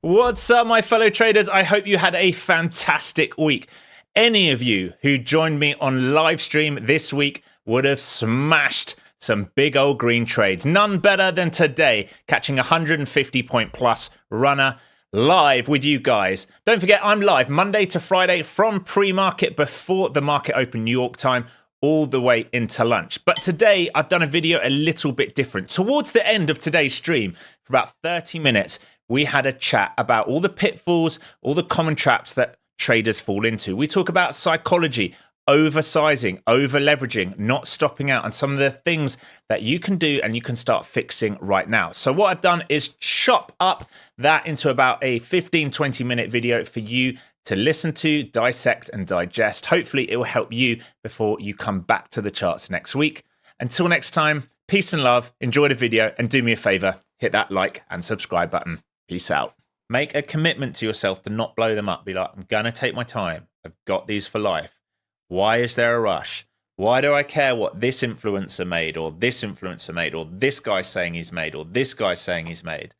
What's up, my fellow traders? I hope you had a fantastic week. Any of you who joined me on live stream this week would have smashed some big old green trades. None better than today, catching 150 point plus runner live with you guys. Don't forget, I'm live Monday to Friday from pre-market before the market open New York time, all the way into lunch. But today I've done a video a little bit different. Towards the end of today's stream, for about 30 minutes, we had a chat about all the pitfalls, all the common traps that traders fall into. We talk about psychology, oversizing, over leveraging, not stopping out, and some of the things that you can do and you can start fixing right now. So what I've done is chop up that into about a 15-20 minute video for you to listen to, dissect and digest. Hopefully it will help you before you come back to the charts next week. Until next time, peace and love, enjoy the video, and do me a favor, hit that like and subscribe button. Peace out. Make a commitment to yourself to not blow them up. Be like, I'm going to take my time. I've got these for life. Why is there a rush? Why do I care what this influencer made, or this influencer made, or this guy's saying he's made, or this guy's saying he's made?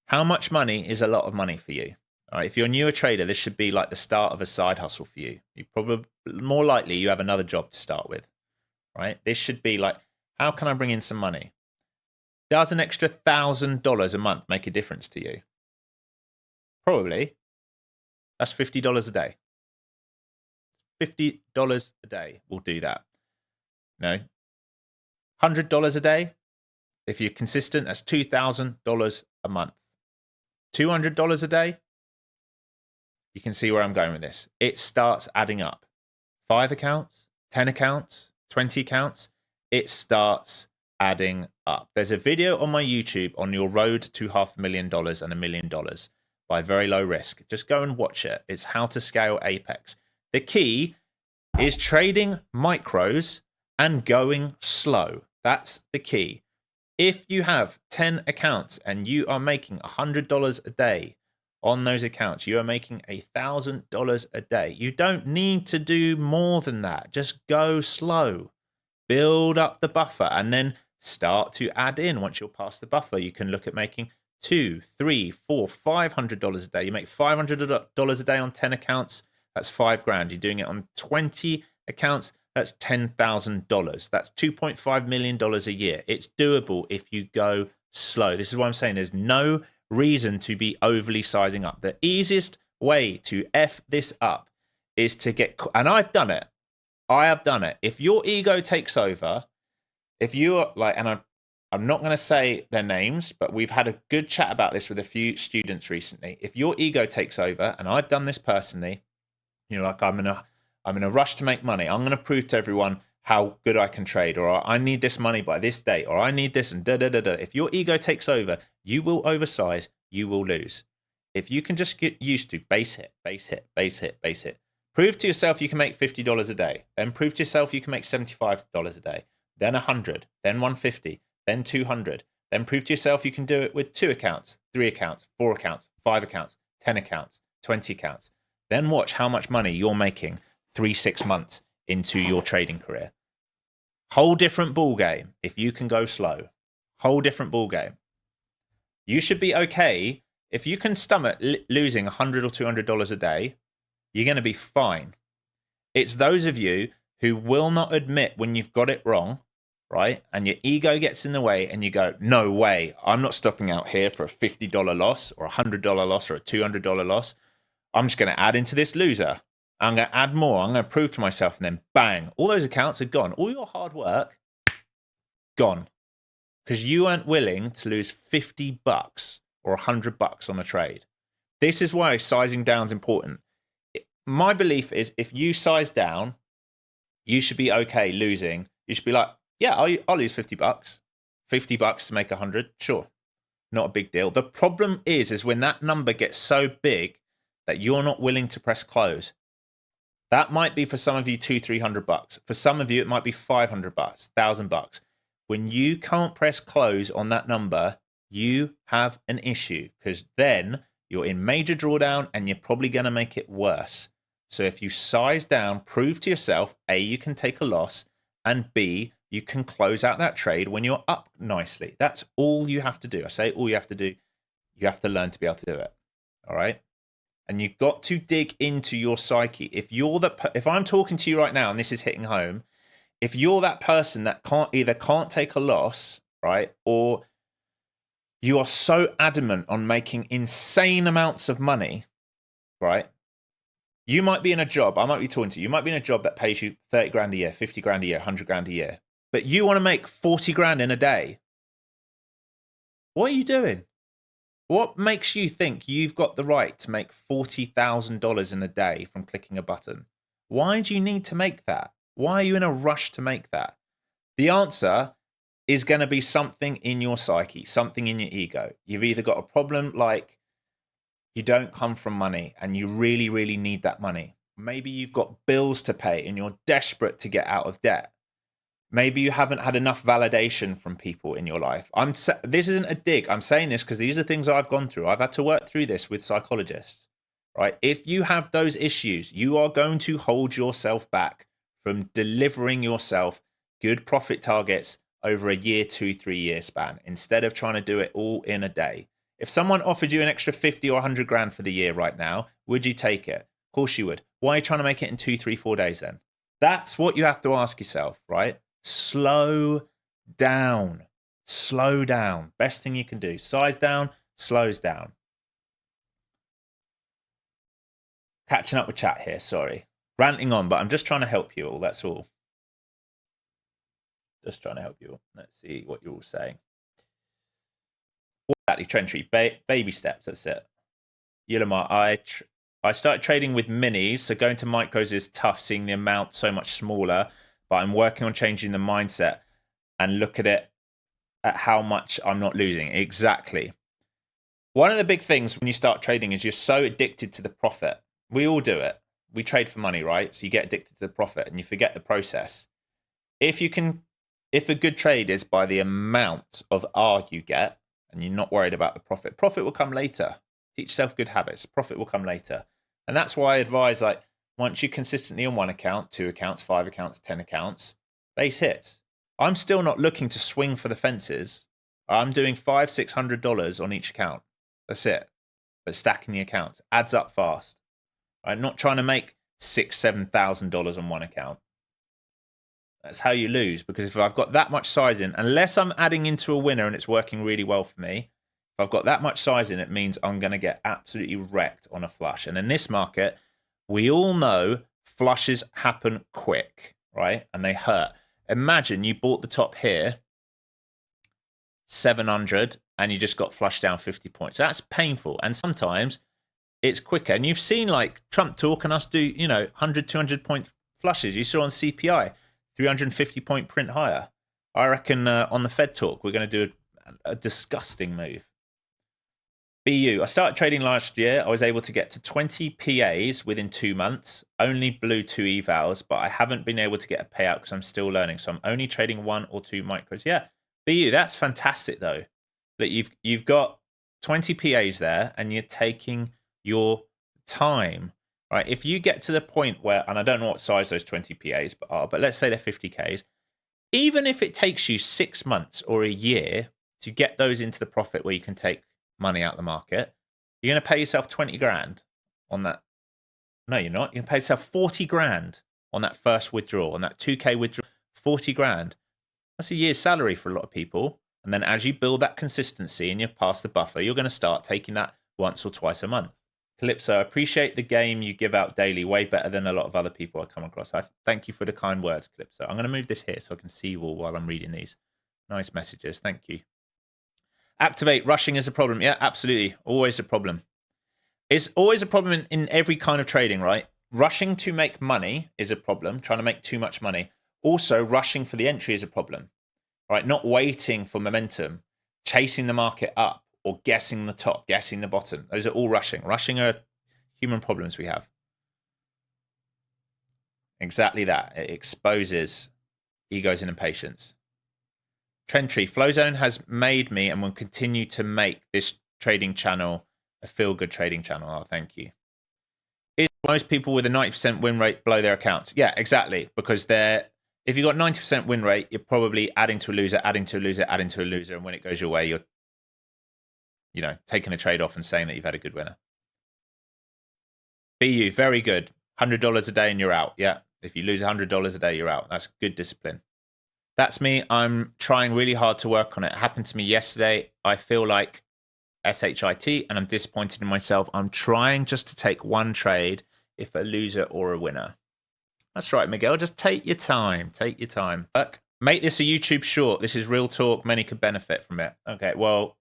How much money is a lot of money for you? All right, if you're a newer trader, this should be like the start of a side hustle for you. You probably, more likely, you have another job to start with, right? This should be like, how can I bring in some money? Does an extra $1,000 a month make a difference to you? Probably. That's $50 a day. $50 a day will do that. No. $100 a day. If you're consistent, that's $2,000 a month. $200 a day. You can see where I'm going with this. It starts adding up. 5 accounts, 10 accounts, 20 accounts. It starts adding up. There's a video on my YouTube on your road to $500,000 and $1 million by very low risk. Just go and watch it. It's how to scale Apex. The key is trading micros and going slow. That's the key. If you have 10 accounts and you are making $100 a day on those accounts, you are making $1,000 a day. You don't need to do more than that. Just go slow. Build up the buffer and then start to add in. Once you're past the buffer, you can look at making $200, $300, $400, $500 a day. You make $500 a day on 10 accounts. That's $5,000. You're doing it on 20 accounts. That's $10,000. That's $2.5 million a year. It's doable if you go slow. This is what I'm saying. There's no reason to be overly sizing up. The easiest way to F this up is to get, and I've done it. I have done it. If your ego takes over, if you're like, and I'm not going to say their names, but we've had a good chat about this with a few students recently. If your ego takes over, and I've done this personally, you know, like I'm in a rush to make money. I'm going to prove to everyone how good I can trade, or I need this money by this date, or I need this and da da da da. If your ego takes over, you will oversize, you will lose. If you can just get used to base hit, base hit, base hit, base hit. Prove to yourself you can make $50 a day. Then prove to yourself you can make $75 a day. Then 100, then 150, then 200. Then prove to yourself you can do it with 2 accounts, 3 accounts, 4 accounts, 5 accounts, 10 accounts, 20 accounts. Then watch how much money you're making 3-6 months into your trading career. Whole different ball game if you can go slow. Whole different ball game. You should be okay if you can stomach losing $100 or $200 a day. You're going to be fine. It's those of you who will not admit when you've got it wrong, right? And your ego gets in the way and you go, no way, I'm not stopping out here for a $50 loss or a $100 loss or a $200 loss. I'm just going to add into this loser. I'm going to add more. I'm going to prove to myself, and then bang, all those accounts are gone. All your hard work, gone. Because you weren't willing to lose $50 or $100 on a trade. This is why sizing down is important. My belief is if you size down, you should be okay losing. You should be like, yeah, I'll lose $50. $50 to make 100, sure. Not a big deal. The problem is when that number gets so big that you're not willing to press close. That might be for some of you $200-300. For some of you, it might be $500, $1,000. When you can't press close on that number, you have an issue, because then you're in major drawdown and you're probably going to make it worse. So if you size down, prove to yourself, A, you can take a loss, and B, you can close out that trade when you're up nicely. That's all you have to do. I say all you have to do. You have to learn to be able to do it. All right. And you've got to dig into your psyche. If I'm talking to you right now and this is hitting home, if you're that person that can't take a loss, right, or you are so adamant on making insane amounts of money, right? You might be in a job, I might be talking to you, you might be in a job that pays you 30 grand a year, 50 grand a year, 100 grand a year, but you want to make 40 grand in a day. What are you doing? What makes you think you've got the right to make $40,000 in a day from clicking a button? Why do you need to make that? Why are you in a rush to make that? The answer is going to be something in your psyche, something in your ego. You've either got a problem like you don't come from money and you really, really need that money. Maybe you've got bills to pay and you're desperate to get out of debt. Maybe you haven't had enough validation from people in your life. This isn't a dig. I'm saying this because these are things I've gone through. I've had to work through this with psychologists, right? If you have those issues, you are going to hold yourself back from delivering yourself good profit targets over a year, 2-3 year span, instead of trying to do it all in a day. If someone offered you an extra 50 or 100 grand for the year right now, would you take it? Of course you would. Why are you trying to make it in 2, 3, 4 days then? That's what you have to ask yourself, right? Slow down. Slow down. Best thing you can do. Size down, slows down. Catching up with chat here, sorry. Ranting on, but I'm just trying to help you all, that's all. Just trying to help you all. Let's see what you're all saying. Exactly, Trentry. Baby steps, that's it. Yulamar, I started trading with minis, so going to micros is tough, seeing the amount so much smaller, but I'm working on changing the mindset and look at it at how much I'm not losing. Exactly. One of the big things when you start trading is you're so addicted to the profit. We all do it. We trade for money, right? So you get addicted to the profit and you forget the process. If a good trade is by the amount of R you get and you're not worried about the profit, profit will come later. Teach yourself good habits. Profit will come later. And that's why I advise, like, once you're consistently on 1 account, 2 accounts, 5 accounts, 10 accounts, base hits. I'm still not looking to swing for the fences. I'm doing $500-$600 on each account. That's it. But stacking the accounts adds up fast. I'm not trying to make $6,000-$7,000 on 1 account. That's how you lose, because if I've got that much size in, unless I'm adding into a winner and it's working really well for me, if I've got that much size in, it means I'm going to get absolutely wrecked on a flush. And in this market, we all know flushes happen quick, right? And they hurt. Imagine you bought the top here, 700, and you just got flushed down 50 points. That's painful. And sometimes it's quicker. And you've seen like Trump talk and us do, 100, 200 point flushes. You saw on CPI, 350 point print higher. I reckon on the Fed talk, we're going to do a disgusting move. BU, I started trading last year. I was able to get to 20 PAs within 2 months, only blew 2 evals, but I haven't been able to get a payout because I'm still learning. So I'm only trading 1 or 2 micros. Yeah, BU, that's fantastic though, that you've got 20 PAs there and you're taking your time, right? If you get to the point where, and I don't know what size those 20 PAs are, but let's say they're 50Ks, even if it takes you 6 months or a year to get those into the profit where you can take money out the market, you're going to pay yourself 20 grand on that. No, you're not. You're going to pay yourself 40 grand on that first withdrawal, on that 2K withdrawal, 40 grand. That's a year's salary for a lot of people. And then as you build that consistency and you're past the buffer, you're going to start taking that once or twice a month. Calypso, I appreciate the game you give out daily, way better than a lot of other people I come across. I thank you for the kind words, Calypso. I'm going to move this here so I can see you all while I'm reading these nice messages. Thank you. Activate, rushing is a problem. Yeah, absolutely. Always a problem. It's always a problem in every kind of trading, right? Rushing to make money is a problem, trying to make too much money. Also, rushing for the entry is a problem, right? Not waiting for momentum, chasing the market up or guessing the top, guessing the bottom. Those are all rushing. Rushing are human problems we have. Exactly that. It exposes egos and impatience. Trentry, Flowzone has made me and will continue to make this trading channel a feel-good trading channel. Oh, thank you. Is most people with a 90% win rate blow their accounts? Yeah, exactly. Because if you've got 90% win rate, you're probably adding to a loser, adding to a loser, adding to a loser. And when it goes your way, taking a trade off and saying that you've had a good winner. BU, very good. $100 a day and you're out. Yeah. If you lose $100 a day, you're out. That's good discipline. That's me. I'm trying really hard to work on it. It happened to me yesterday. I feel like SHIT and I'm disappointed in myself. I'm trying just to take one trade, if a loser or a winner. That's right, Miguel. Just take your time. Take your time. Look, make this a YouTube short. This is real talk. Many could benefit from it. Okay, well,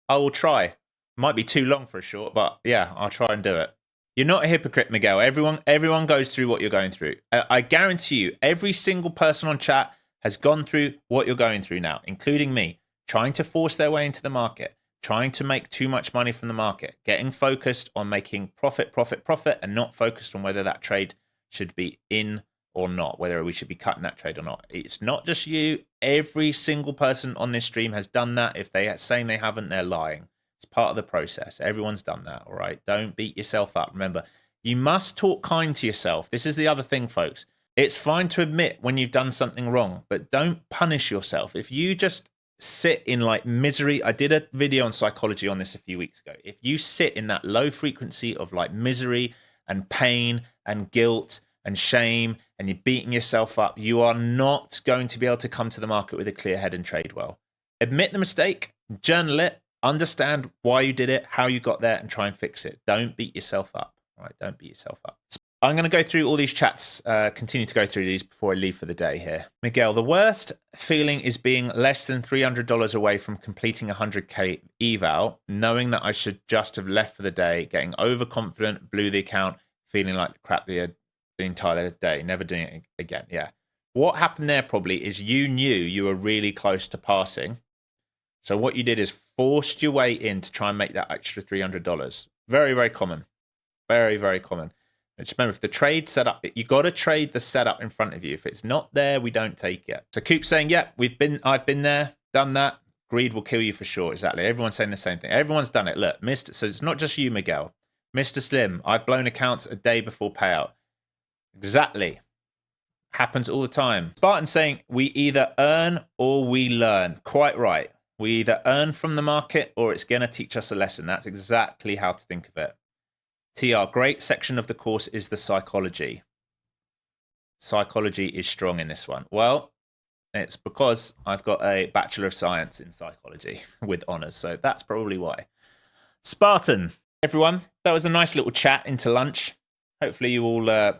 I will try. Might be too long for a short, but yeah, I'll try and do it. You're not a hypocrite, Miguel. Everyone goes through what you're going through. I guarantee you, every single person on chat has gone through what you're going through now, including me, trying to force their way into the market, trying to make too much money from the market, getting focused on making profit, and not focused on whether that trade should be in or not, whether we should be cutting that trade or not. It's not just you. Every single person on this stream has done that. If they are saying they haven't, they're lying. It's part of the process. Everyone's done that, all right? Don't beat yourself up. Remember, you must talk kind to yourself. This is the other thing, folks. It's fine to admit when you've done something wrong, but don't punish yourself. If you just sit in like misery, I did a video on psychology on this a few weeks ago. If you sit in that low frequency of like misery and pain and guilt and shame and you're beating yourself up, you are not going to be able to come to the market with a clear head and trade well. Admit the mistake, journal it, understand why you did it, how you got there, and try and fix it. Don't beat yourself up. All right, don't beat yourself up. I'm going to go through all these chats, continue to go through these before I leave for the day here. Miguel, the worst feeling is being less than $300 away from completing a 100K eval, knowing that I should just have left for the day, getting overconfident, blew the account, feeling like crap the entire day, never doing it again. Yeah. What happened there probably is you knew you were really close to passing. So what you did is forced your way in to try and make that extra $300. Very, very common. Very, very common. Just remember, if the trade set up, you got to trade the setup in front of you. If it's not there, we don't take it. So Coop's saying, yeah, I've been there, done that. Greed will kill you for sure. Exactly. Everyone's saying the same thing. Everyone's done it. Look, so it's not just you, Miguel. Mr. Slim, I've blown accounts a day before payout. Exactly. Happens all the time. Spartan saying, we either earn or we learn. Quite right. We either earn from the market or it's going to teach us a lesson. That's exactly how to think of it. TR, great section of the course is the psychology. Psychology is strong in this one. Well, it's because I've got a Bachelor of Science in Psychology with honours, so that's probably why. Spartan, everyone, that was a nice little chat into lunch. Hopefully you all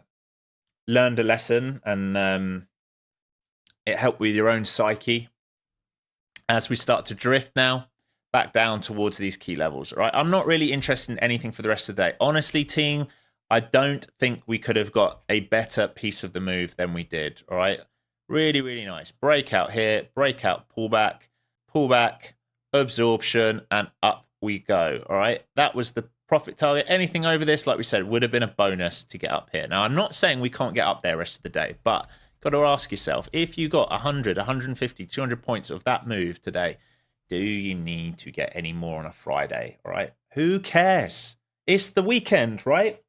learned a lesson and it helped with your own psyche. As we start to drift now, back down towards these key levels, right? I'm not really interested in anything for the rest of the day. Honestly, team, I don't think we could have got a better piece of the move than we did, all right? Really, really nice. Breakout here, breakout, pullback, absorption, and up we go, all right? That was the profit target. Anything over this, like we said, would have been a bonus to get up here. Now, I'm not saying we can't get up there the rest of the day, but got to ask yourself, if you got 100, 150, 200 points of that move today, do you need to get any more on a Friday? All right. Who cares? It's the weekend, right?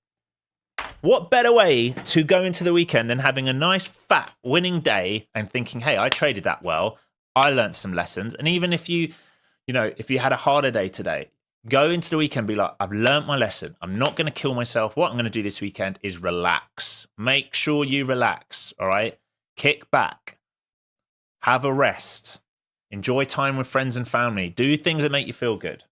What better way to go into the weekend than having a nice fat winning day and thinking, hey, I traded that well. I learned some lessons. And even if you had a harder day today, go into the weekend, be like, I've learned my lesson. I'm not going to kill myself. What I'm going to do this weekend is relax. Make sure you relax. All right. Kick back. Have a rest. Enjoy time with friends and family. Do things that make you feel good.